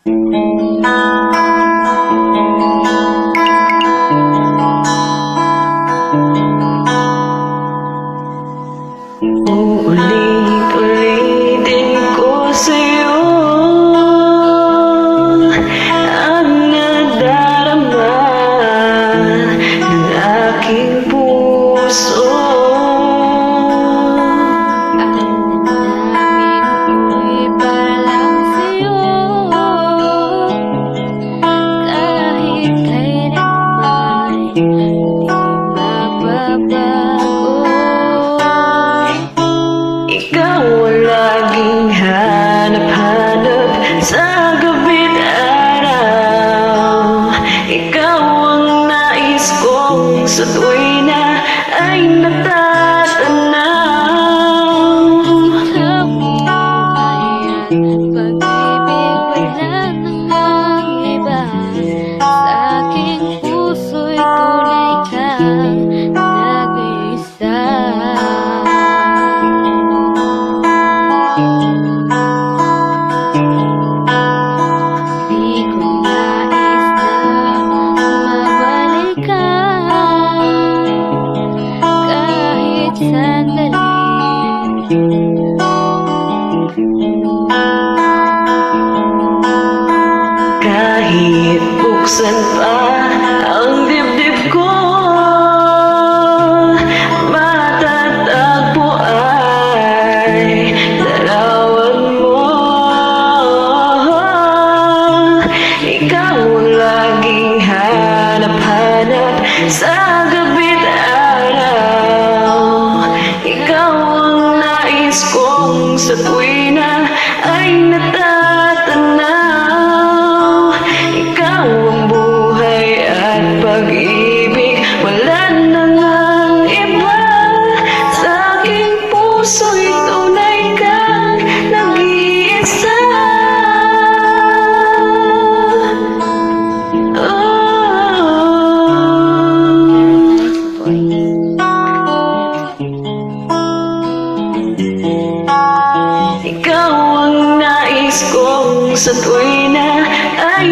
Uulit-ulitin ko sa'yo ang nadarama ng aking puso. Ikaw ang laging hanap-hanap sa gabi't araw. Ikaw ang nais kong sa tuwi na ay natatanaw. Ikaw ay pag-ibig, wala namang iba. Sa aking puso'y tunay kang nag-iisa. Kahit buksan pa ang dibdib ko, matatagpo ay larawan mo. Ikaw ang laging hanap-hanap sa gabi't araw. Ikaw ang nais kong sa tuwi na ay natatanaw. Ikaw ang buhay at pag-ibig, wala na ngang iba. Sa aking puso'y tunay kang nag-iisa. Ikaw ang nais kong sa tuwi na ay